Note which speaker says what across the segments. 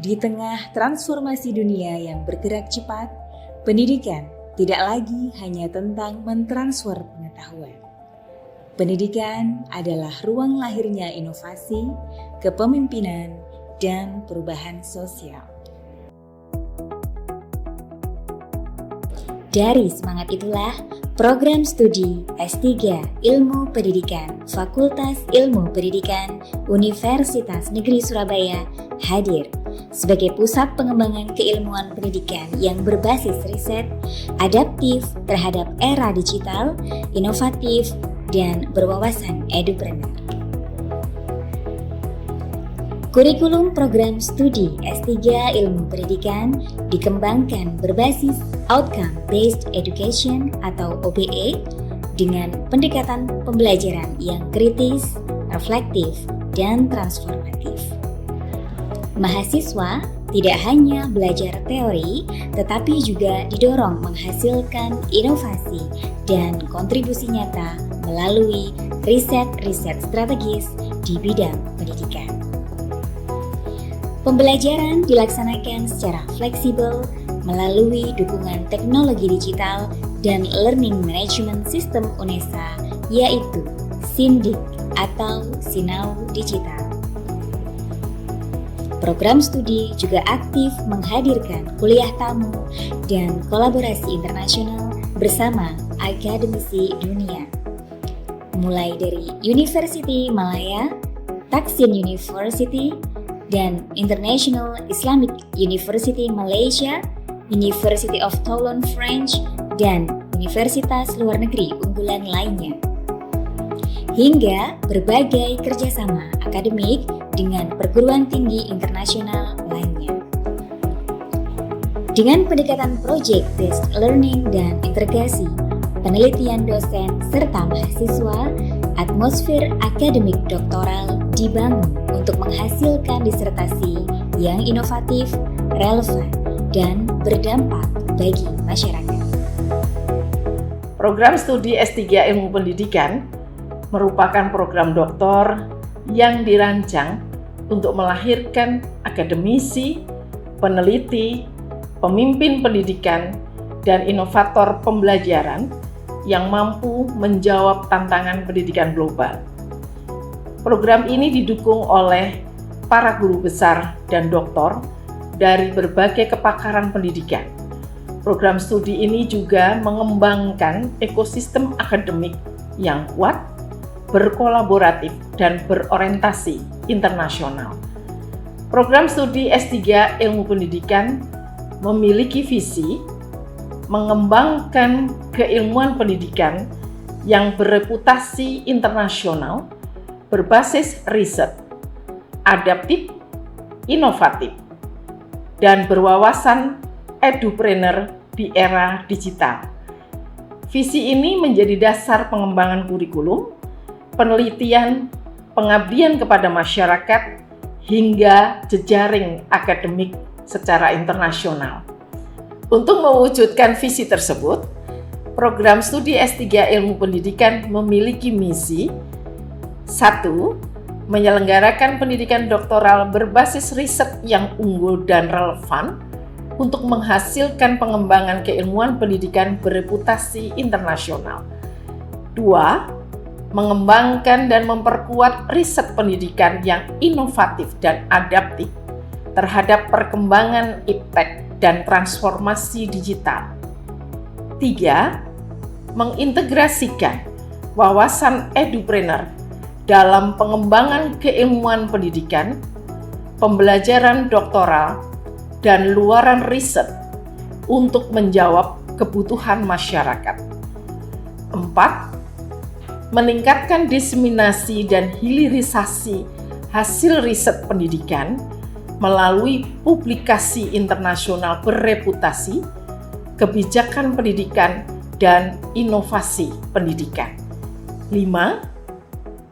Speaker 1: Di tengah transformasi dunia yang bergerak cepat, pendidikan tidak lagi hanya tentang mentransfer pengetahuan. Pendidikan adalah ruang lahirnya inovasi, kepemimpinan, dan perubahan sosial. Dari semangat itulah, program studi S3 Ilmu Pendidikan Fakultas Ilmu Pendidikan Universitas Negeri Surabaya hadir sebagai pusat pengembangan keilmuan pendidikan yang berbasis riset, adaptif terhadap era digital, inovatif, dan berwawasan edupreneur. Kurikulum program studi S3 Ilmu Pendidikan dikembangkan berbasis Outcome-Based Education atau OBE dengan pendekatan pembelajaran yang kritis, reflektif, dan transformatif. Mahasiswa tidak hanya belajar teori, tetapi juga didorong menghasilkan inovasi dan kontribusi nyata melalui riset-riset strategis di bidang pendidikan. Pembelajaran dilaksanakan secara fleksibel melalui dukungan teknologi digital dan Learning Management System UNESA, yaitu SIMDIK atau Sinau Digital. Program studi juga aktif menghadirkan kuliah tamu dan kolaborasi internasional bersama akademisi dunia. Mulai dari University Malaya, Taksin University, dan International Islamic University Malaysia, University of Toulon French, dan universitas luar negeri unggulan lainnya. Hingga berbagai kerjasama akademik dengan perguruan tinggi internasional lainnya. Dengan pendekatan project-based learning dan integrasi penelitian dosen serta mahasiswa, atmosfer akademik doktoral dibangun untuk menghasilkan disertasi yang inovatif, relevan, dan berdampak bagi masyarakat.
Speaker 2: Program studi S3 Ilmu Pendidikan merupakan program doktor yang dirancang untuk melahirkan akademisi, peneliti, pemimpin pendidikan, dan inovator pembelajaran yang mampu menjawab tantangan pendidikan global. Program ini didukung oleh para guru besar dan doktor dari berbagai kepakaran pendidikan. Program studi ini juga mengembangkan ekosistem akademik yang kuat, berkolaboratif, dan berorientasi internasional. Program studi S3 Ilmu Pendidikan memiliki visi mengembangkan keilmuan pendidikan yang bereputasi internasional, berbasis riset, adaptif, inovatif, dan berwawasan edupreneur di era digital. Visi ini menjadi dasar pengembangan kurikulum, penelitian, pengabdian kepada masyarakat, hingga jejaring akademik secara internasional. Untuk mewujudkan visi tersebut, program studi S3 Ilmu Pendidikan memiliki misi 1. Menyelenggarakan pendidikan doktoral berbasis riset yang unggul dan relevan untuk menghasilkan pengembangan keilmuan pendidikan bereputasi internasional. 2. Mengembangkan dan memperkuat riset pendidikan yang inovatif dan adaptif terhadap perkembangan iptek dan transformasi digital. 3. Mengintegrasikan wawasan edupreneur dalam pengembangan keilmuan pendidikan, pembelajaran doktoral, dan luaran riset untuk menjawab kebutuhan masyarakat. 4. Meningkatkan diseminasi dan hilirisasi hasil riset pendidikan melalui publikasi internasional bereputasi, kebijakan pendidikan, dan inovasi pendidikan. 5.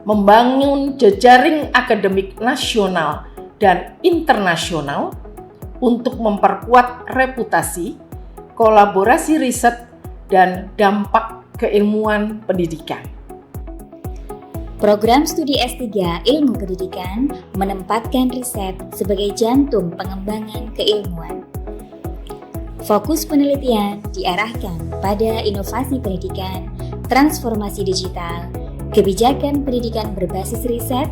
Speaker 2: Membangun jejaring akademik nasional dan internasional untuk memperkuat reputasi, kolaborasi riset, dan dampak keilmuan pendidikan.
Speaker 1: Program studi S3 Ilmu Pendidikan menempatkan riset sebagai jantung pengembangan keilmuan. Fokus penelitian diarahkan pada inovasi pendidikan, transformasi digital, kebijakan pendidikan berbasis riset,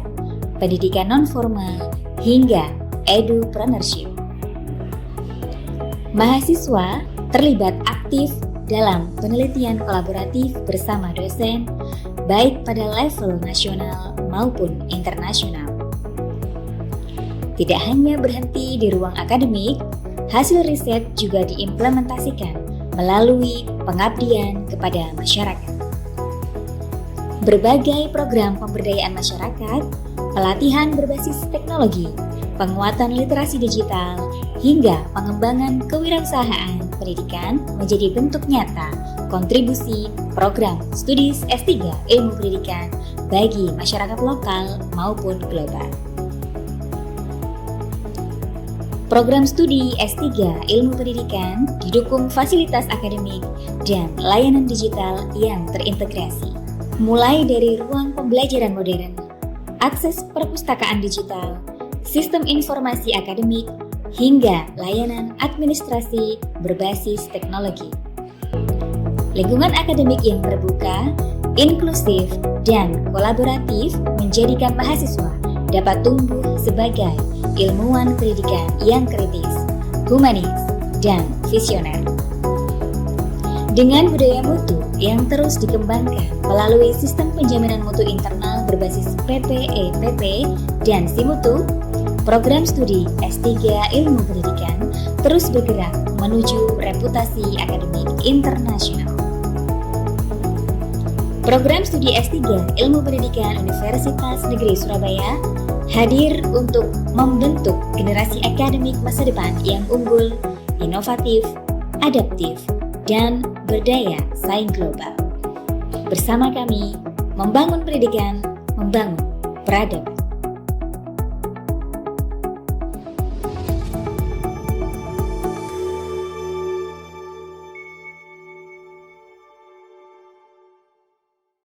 Speaker 1: pendidikan non-formal, hingga edupreneurship. Mahasiswa terlibat aktif dalam penelitian kolaboratif bersama dosen, baik pada level nasional maupun internasional. Tidak hanya berhenti di ruang akademik, hasil riset juga diimplementasikan melalui pengabdian kepada masyarakat. Berbagai program pemberdayaan masyarakat, pelatihan berbasis teknologi, penguatan literasi digital, hingga pengembangan kewirausahaan pendidikan menjadi bentuk nyata kontribusi program studi S3 Ilmu Pendidikan bagi masyarakat lokal maupun global. Program studi S3 Ilmu Pendidikan didukung fasilitas akademik dan layanan digital yang terintegrasi. Mulai dari ruang pembelajaran modern, akses perpustakaan digital, sistem informasi akademik, hingga layanan administrasi berbasis teknologi. Lingkungan akademik yang terbuka, inklusif, dan kolaboratif menjadikan mahasiswa dapat tumbuh sebagai ilmuwan pendidikan yang kritis, humanis, dan visioner. Dengan budaya mutu yang terus dikembangkan melalui sistem penjaminan mutu internal berbasis PPEPP dan SIMUTU, program studi S3 Ilmu Pendidikan terus bergerak menuju reputasi akademik internasional. Program studi S3 Ilmu Pendidikan Universitas Negeri Surabaya hadir untuk membentuk generasi akademik masa depan yang unggul, inovatif, adaptif, dan berdaya saing global. Bersama kami, membangun pendidikan, membangun peradaban.